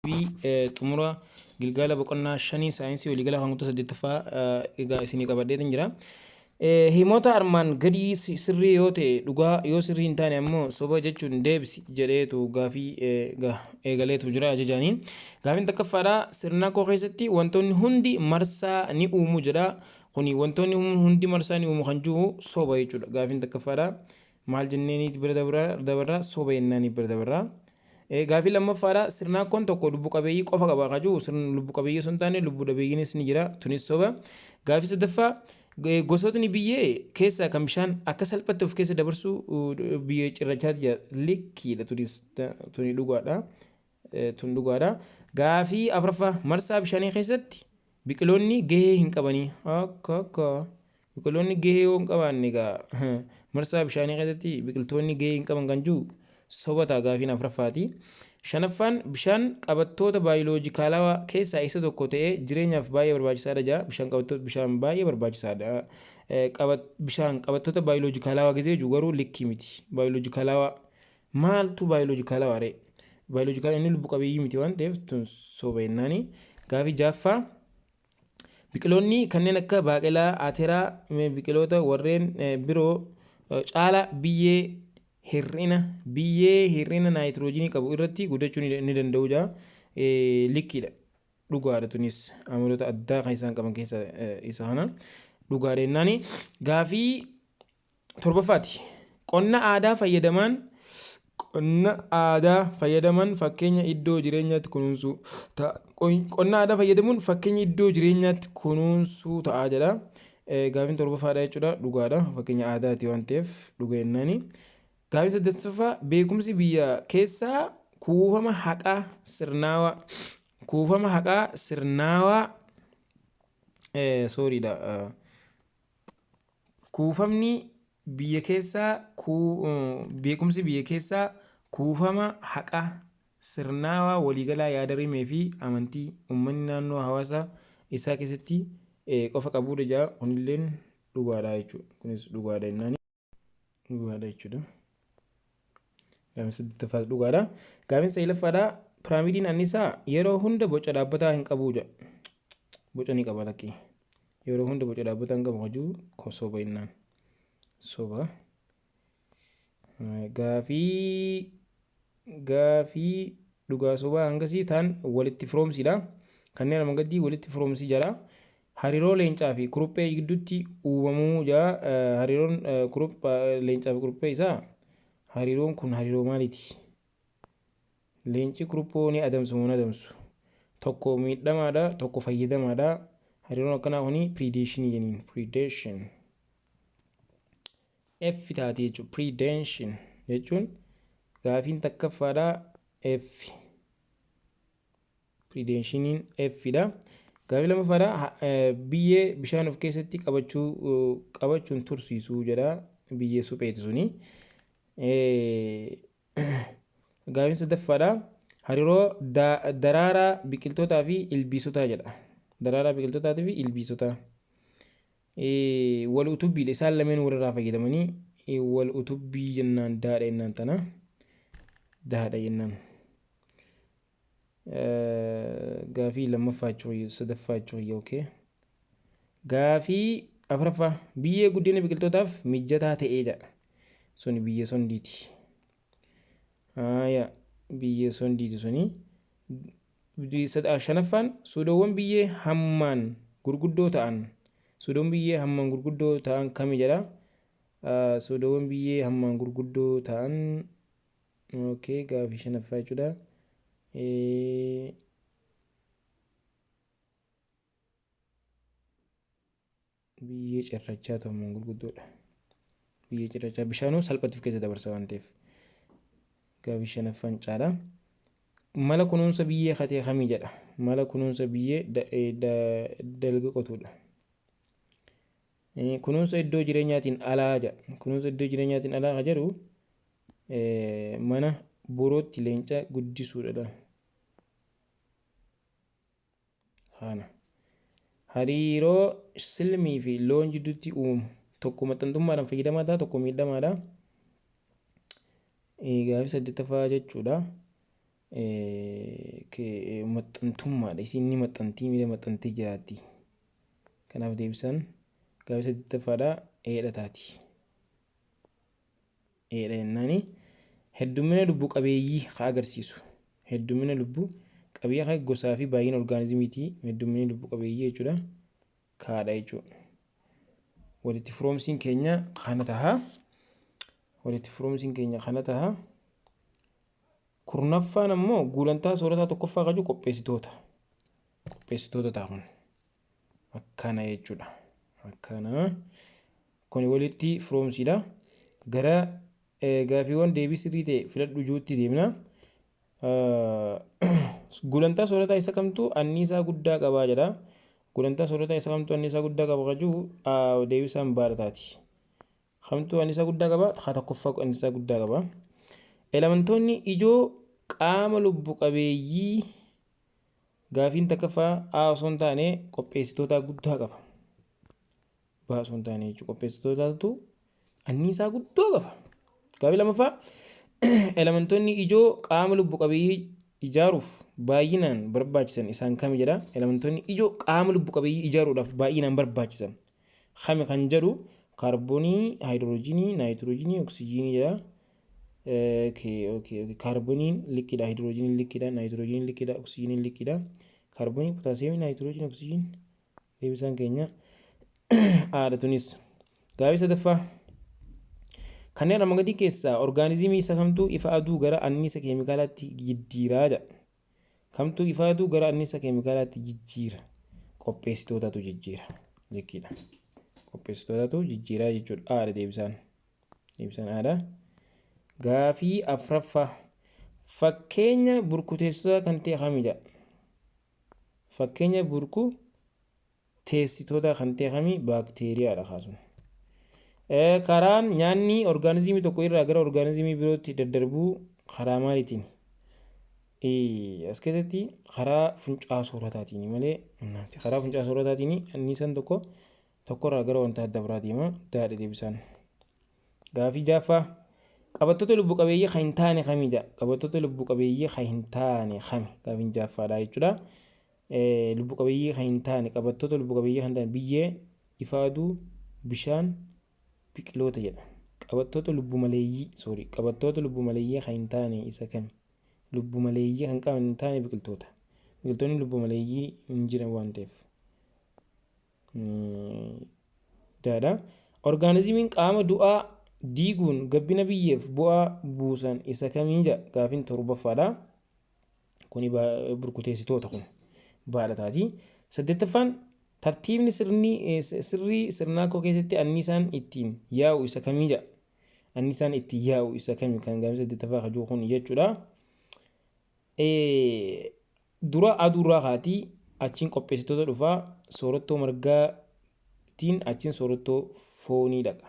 xumura gilgaala boqonnaa shanii saayinsii waliigala hanguuta saddeettaffaa egaa isinii qabadheetin jira. Himoota armaan gadii sirrii yoo ta'e dhugaa yoo sirrii hin taane ammoo soba jechuun deebisi jedheetu gaafii eegaleetu jira ajajaaniin. Gaafiin takkaffaadhaa sirna koo keessatti wantoonni hundi marsaa ni uumu jedha. Kuni wantoonni hundi marsaa ni uumu kan jiru soba jechuudha. Gaafiin takkaffaadhaa maal jenneeniiti bira dabarraa soba jennaanii bira dabarraa. Gaafii lammaffaadhaa sirna koon tokko lubbu qabeeyyii qofa qaba kan jiru sirna lubbu qabeeyyii osoo hin taane lubbu dhabeeyyiinis ni jira tunis soba. Gaafii sadaffaa gosootni biyyee keessaa kan bishaan akka salphatti of keessa dabarsu biyyee cirrachaa jira likkiidha tuni dhugaadha. Tun dhugaadha. Gaafii afuraffaa marsaa bishaanii keessatti biqiloonni gahee hin qabanii akka biqiloonni gahee yoo hin qabaanne egaa marsaa bishaanii keessatti biqiltoonni gahee hin qaban kan jiru sobataa gaafiin afuraffaati. Shanaffaan bishaan qabattoota baayoloojikaalawaa keessaa isa tokko ta'ee jireenyaaf baay'ee barbaachisaadha jedha. Bishaan baay'ee barbaachisaadha. Bishaan qabattoota baayoloojikaalawaa gisee jiru garuu likkii miti. Baayoloojikaalawaa maaltu baayoloojikaalawaa ree? Baayoloojikaalawaa inni lubbu qabeeyyii miti waan ta'eef tun soba jennaani. Gaafii jaaffaa biqiloonni kanneen akka baaqelaa, ateeraa, biqiloota warreen biroo caala biyyee hir'ina naayitiroojiinii qabu irratti guddachuu ni danda'u jaa likkiidha. Dhugaadha tunis amaloota addaa kan isaan qaban keessa isa kana dhugaadha jennaani. Gaafii torbaffaati. Qonna aadaa fayyadaman fakkeenya iddoo jireenyaatti kunuunsuu ta'a. Qonna aadaa fayyadamuun fakkeenya iddoo jireenyaatti kunuunsuu ta'a jedha. Gaafiin torbaffaadha jechuudha. Dhugaadha fakkeenya aadaati waan ta'eef dhuga jennaani. Gaafii saddeettaffaa beekumsi biyya keessaa kuufama haqaa sirnaawaa kuufamni biyya keessaa beekumsi biyya keessaa kuufama haqaa sirnaawaa waliigalaa yaada rimee fi amantii uummanni naannoo hawaasa isaa keessatti qofa qabuudha jaa kunilleen dhugaadha jechuudha. Kunis dhugaadha jennaani dhugaadha jechuudha. Gaafiin saddeettaffaas dhugaadha. Gaafiin saglaffaadhaa piraamiidiin anniisaa yeroo hunda boca dhaabbataa hin qabu jedha. Boca ni qaba lakkii. Yeroo hunda boca dhaabbataa hin qabu kan jiru soba jennaan. Soba. Gaafii dhugaa sobaa hangasii ta'an walitti firoomsiidha. Kanneen armaan gadii walitti firoomsii jedha. Hariiroo leencaa fi kuruphee gidduutti uumamuu jedha. Hariiroon leencaa fi kuruphee isaa hariiroon kun hariiroo maaliiti? Leenci kuruphoo ni adamsu moo adamsu? Tokko miidhamaadha, tokko fayyadamaadha. Hariiroon akkanaa kuni predation jenniin. Predation. F taatee jechuudha. Predation jechuun gaafiin takkaffaadha F. Predationiin F dha. Gaafii lammaffaadha biyyee bishaan of keessatti qabachuun tursiisuu jedha. Biyyee supheeti suni. Gaafiin sadaffaadha hariiroo daraaraa biqiltootaa fi ilbiisotaa jedha. Daraaraa biqiltootaa fi ilbiisotaa. Wal utubbiidha isaan lameen walirraa fayyadamanii wal utubbii jennaan daadha jennaan tana. Daadha jennaan. Gaafii lammaffaa sadaffaa jechuudha. Gaafii afuraffaa biyyee guddina biqiltootaaf mijataa ta'ee jedha. Suni biyyee sondiiti. Biyyee sondiiti suni. Shanaffaan suudoowwan biyyee hammaan gurguddoo ta'an kami jedha. Suudoowwan biyyee hammaan gurguddoo ta'an gaafii shanaffaa jechuudha. Biyyee cirrachaa hammaan gurguddoodha. Biyyee cirrachaa bishaanuu salphatti of keessa dabarsa waan ta'eef. Gaafii shanaffaan caala. Mala kunuunsa biyyee katee kamii jedha. Mala kunuunsa biyyee dalga qotuudha. Kunuunsa iddoo jireenyaatiin alaa jedha. Kunuunsa iddoo jireenyaatiin alaa kan jedhu mana borootti leenca guddisuudha. Hariiroo silmii fi loon jidduutti uumamu tokko maxxantummaadhaan fayyadamaadha tokko miidhamaadha. Gaafii saddeettaffaa jechuudha. maxxantummaadha. Isiin ni maxxantii miila maxxantee jiraatti. Kanaaf deebisaan gaafii saddeettaffaadha eedha taati. Eedha jennaani heddumina lubbu qabeeyyii haa agarsiisu. Heddumina lubbu qabeeyyii haa gosaa fi baay'ina orgaanizimiitii. Heddumina lubbu qabeeyyii jechuudha kaadha jechuudha. Walitti firoomsiin keenya kana taha. Walitti firoomsiin keenya kana taha. Kurnaffaan ammoo gulantaa soorataa tokkoffaa qabu qopheessitoota. Qopheessitoota taa'uun akkana jechuudha. Akkana kun walitti firoomsiidha. Gara gaafiiwwan deebii sirrii ta'e filadhu juutti deemna. Gulantaa soorataa isa kamtu anniisaa guddaa qabaa jedha. Gulantaa soorataa isa kamtu anniisaa guddaa qaba qajuu deebisaan baadhataati. Kamtu anniisaa guddaa qaba haa tokkoffaa anniisaa guddaa qaba. Elementoonni ijoo qaama lubbu qabeeyyii gaafiin takkaffaa osoo hin taane qopheessitoota guddaa qaba. Osoo hin taane jechuudha qopheessitootaatu anniisaa guddaa qaba. Gaafii lamaffaa elementoonni ijoo qaama lubbu qabeeyyii ijaaruuf baay'inaan barbaachisan isaan kami jedha. Elementoonni ijoo qaama lubbu qabeeyyii ijaaruudhaaf baay'inaan barbaachisan kami kan jedhu kaarboonii, haayidroojinii, naayitiroojinii, oksijiinii jedha. Kaarbooniin liqidha, haayidroojiniin liqidha, naayitiroojiiniin liqidha, oksijiiniin liqidha. Kaarboonii, potaaseemii, naayitiroojiinii, oksijiin deebisaan keenya haadha tunis. Gaafii sadaffaa kanneen armaan gadii keessaa orgaanizimii isa kamtuu ifa aduu gara anniisa keemikaalaatti jijjiiraa jedha. Kamtuu ifa aduu gara anniisa keemikaalaatti jijjiira. Qopheessitootatu jijjiira jechuudha. Qopheessitootatu jijjiiraa jechuudha. Haadha deebisaan. Deebisaan haadha. Gaafii afuraffaa fakkeenya burkuteessitoota kan ta'e kamidha? Fakkeenya burkuteessitoota kan ta'e kami? Baakteeriyaadha kaasuun. Karaan nyaanni orgaanizimii tokko irraa gara orgaanizimii birootti daddarbuu karaa maaliitiin? As keessatti karaa funcaa soorataatiin malee karaa funcaa soorataatiin anniisaan tokkorraa gara wanta adda biraa deema. Daadha deebisaan. Gaafii jaaffaa qabattoota lubbu qabeeyyii kan hin taane kamidha? Qabattoota lubbu qabeeyyii kan hin taane kami? Gaafiin jaaffaadha jechuudha. Lubbu qabeeyyii kan hin taane qabattoota lubbu qabeeyyii kan hin taane biyyee, ifa aduu, bishaan, biqiloota jedha. Qabattoota lubbu maleeyyii kan hin taane isa kami? Lubbu maleeyyii kan qaban hin taane biqiltoota. Biqiltoonni lubbu maleeyyii hin jiran waan ta'eef. Daadha. Orgaanizimiin qaama du'aa diiguun gabbina biyyeef bu'aa buusan isa kamii jedha? Gaafiin torbaffaadha. Kuni burkuteessitoota kun baadhataati. Saddeettaffaan tartiibni sirrii sirnaa koo keessatti anniisaan ittiin yaa'u isa kamii jedha? Anniisaan ittiin yaa'u isa kamii? Kan gaafii saddeettaffaa kajuu kun jechuudha. Dura aduurraa kaatii achiin qopheessitoota dhufaa soorattoo margaatiin achiin soorattoo foonii dhaqa.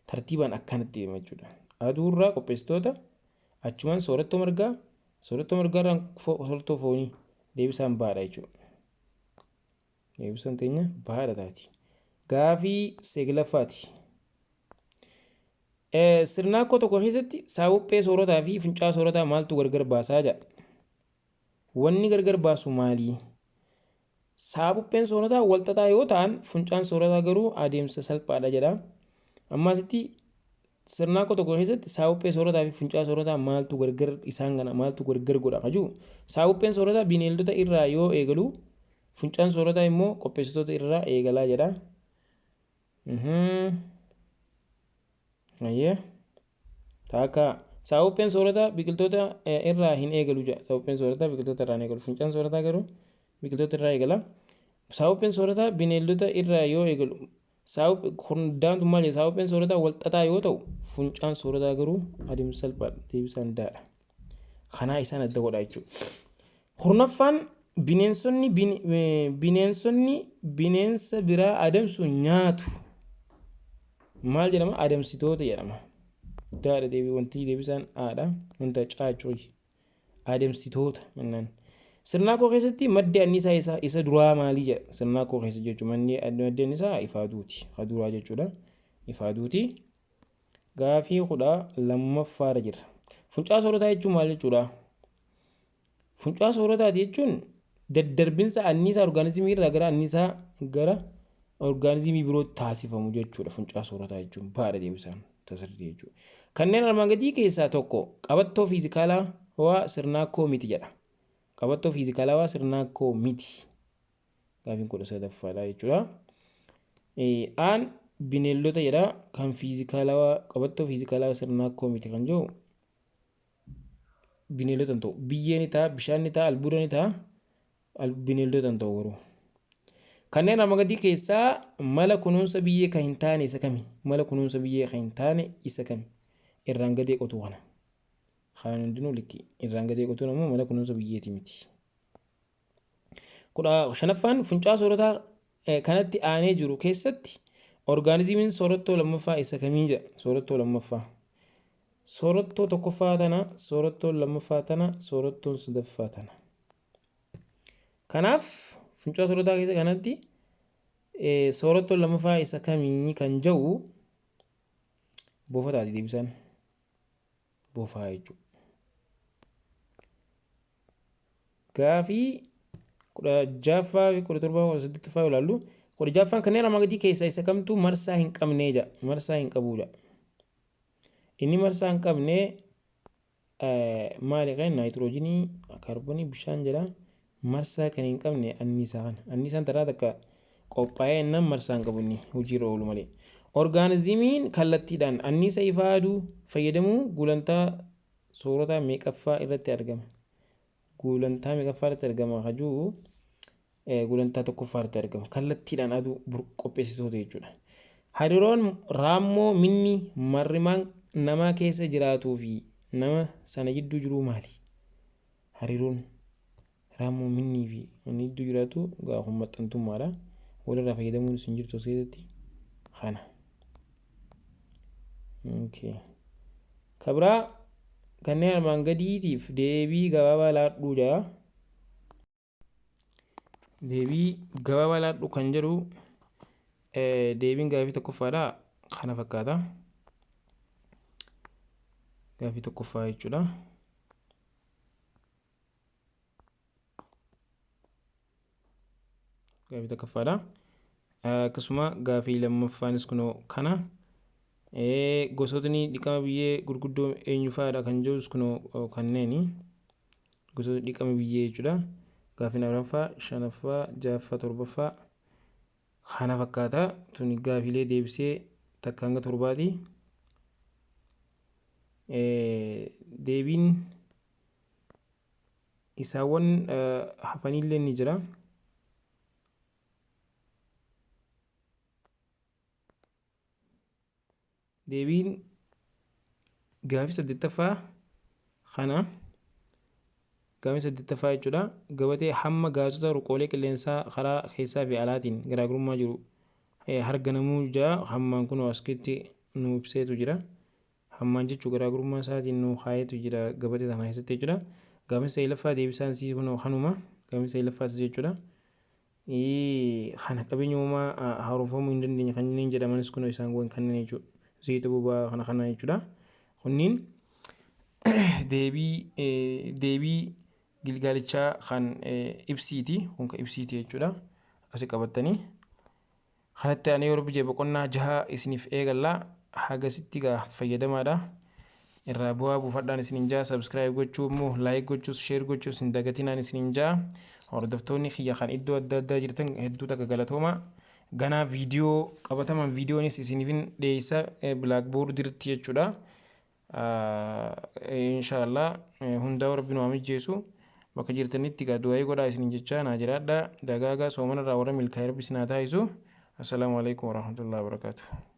Tartiibaan akkanatti deema jechuudha. Aduurraa qopheessitoota achumaan soorattoo margaarraan soorattoo foonii deebisaan baadha jechuudha. Deebisaan teenya baadha taati. Gaafii saglaffaati. Sirnaakkoo tokko keessatti saabuphee soorataa fi funcaa soorataa maaltu gargar baasaa jedha? Wanni gargar baasu maali? Saabupheen soorataa walxaxaa yoo ta'an funcaan soorataa garuu adeemsa salphaadha jedha. Ammasitti sirnaakkoo tokko keessatti saabuphee soorataa fi funcaa soorataa maaltu gargar isaan kana maaltu gargar godha qajuu? Saabupheen soorataa bineeldota irraa yoo eegalu funcaan soorataa immoo qopheessitoota irraa eegalaa jedha. Taakka saabupheen soorataa biqiltoota irraa hin eegalu jedha. Saabupheen soorataa biqiltoota irraa hin eegalu. Funcaan soorataa garuu biqiltoota irraa eegala. Saabupheen soorataa bineeldota irraa yoo eegalu hundaantu maal jedha? Saabupheen soorataa walxaxaa yoo ta'u funcaan soorataa garuu adeemsa salphaadha. Deebisaan daadha. Kanaa isaan adda godha jechuudha. Kurnaffaan bineensonni bineensa biraa adamsu nyaatu maal jedhama? Adamsitoota jedhama. Daadha wanti deebisaan haadha. Wanta caacuu adamsitoota jennaan. Sirnaakkoo keessatti maddi anniisaa isa duraa maalii jedha? Sirnaakkoo keessa jechuun maddi anniisaa ifa aduuti. Aduuraa jechuudha. Ifa aduuti. Gaafii 12ffaarra jira. Funcaa soorataa jechuun maal jechuudha? Funcaa soorataa jechuun daddarbinsa anniisaa orgaanizimii irraa gara anniisaa gara orgaanizimii birootti taasifamu jechuudha. Funcaa soorataa jechuun baadha deebisaan tasirrii jechuudha. Kanneen armaan gadii keessaa tokko qabattoo fiizikaalaa waa sirnaakkoo miti jedha. Qabattoo fiizikaalaa waa sirnaakkoo miti. Gaafiin 13ffaadha jechuudha. Aan bineeldota jedha kan fiizikaalaa qabattoo fiizikaalaa sirnaakkoo miti kan jiru bineeldota ta'u biyyeen ta'a bishaan ta'a albuuda ta'a bineeldota ta'u garuu. Kanneen armaan gadii keessaa mala kunuunsa biyyee kan hin taane isa kami? Mala kunuunsa biyyee kan hin taane isa kami? Irraan gadee qotuu kana. Kaan hundinuu likki irraan gadee qotuun ammoo mala kunuunsa biyyeeti miti. 15ffaan funcaa soorataa kanatti aanee jiru keessatti orgaanizimiin soorattoo lammaffaa isa kamii jedha? Soorattoo lammaffaa. Soorattoo tokkoffaa tana, soorattoo lammaffaa tana, soorattoon sadaffaa tana. Kanaaf funcaa soorataa keessa kanatti soorattoon lammaffaa isa kamii kan jedhu boofataati deebisaan. Boofaa jechuudha. Gaafii 16ffaa fi 17ffaa 18ffaa ilaallu 16ffaan kanneen armaan gadii keessaa isa kamtu marsaa hin qabnee jedha. Marsaa hin qabuudha. Inni marsaa hin qabne maali kan naayitiroojiinii kaarboonii bishaan jedha. Marsaa kan hin qabne anniisaa kana. Anniisaan taraa takka qophaa'ee innaan marsaa hin qabu inni hojiirra oolu malee. Orgaanizimiin kallattiidhaan anniisa ifaa aduu fayyadamuu gulantaa soorataa meeqaffaa irratti argama? Gulantaa meeqaffaa irratti argama? Hajuu gulantaa tokkoffaa irratti argama. Kallattiidhaan aduu qopheessitoota jechuudha. Hariiroon raammoo minni marrimaan namaa keessa jiraatuu fi nama sana gidduu jiru maali? Hariiroon raammoo minnii fi inni gidduu jiraatu gaafuma maxxantummaadha. Walirraa fayyadamuun isin jirtu as keessatti kana. Kabraa kanneen armaan gadiitiif deebii gabaabaa laadhuu jedha. Deebii gabaabaa laadhuu kan jedhu deebiin gaafii tokkoffaadha kana fakkaata. Gaafii tokkoffaa jechuudha. Gaafii tokkoffaadha. Akkasuma gaafii lammaffaanis kunoo kana. Gosootni dhiqama biyyee gurguddoo eenyu fa'aadha kan jirus kunoo kanneeni. Gosoota dhiqama biyyee jechuudha. Gaafiin 4ffaa, 5ffaa, 6ffaa, 7ffaa kana fakkaata. Tuni gaafiilee deebisee takka hanga 7ti. Deebiin isaawwan hafanillee ni jira. Deebiin gaafii 8ffaa kana gaafii 8ffaa jechuudha. Gabatee hamma gaazota ruqoolee qilleensaa karaa keessaa fi alaatiin garaagarummaa jiru harganamuu jira. Hammaan kun as keessatti nu ibseetu jira. Hammaan jechuun garaagarummaa isaatiin nu kaayetu jira gabatee kana keessatti jechuudha. Gaafii 9ffaa deebisaan sii kun kanuma gaafii 9ffaa jechuudha. Kana qabeenya uumamaa haaromfamuu hin dandeenye kanneen jedhamanis kun isaan kanneen jechuudha. Zayita boba'aa kana jechuudha. Kunniin deebii gilgaalichaa kan ibsiiti. Kun kan ibsiiti jechuudha. Akkasii qabattanii. Kanatti aanee yeroo biyya boqonnaa 6 isiniif eegallaa hagasitti fayyadamaadha. Irraa bu'aa buufadhaan isiniin jaa subscribe gochuu immoo like gochuus share gochuus hin dagatinaan isiniin jaa. Hordoftoonni kiyya kan iddoo adda addaa jirtan hedduu takka galatooma. Ganaa viidiyoo qabataman viidiyoonis isiniifin dhiyeessa blackboard irratti jechuudha. Inshallah hundaa rabbi nu mijeessu bakka jirtanitti du'aa godhaa isiniin jechaa naa jiraadha. Dagaagaa soomana irraa warra milkaa'ee rabbi isin haa taasisu. Assalaamu alaykum warahmatullahi wabarakatuh.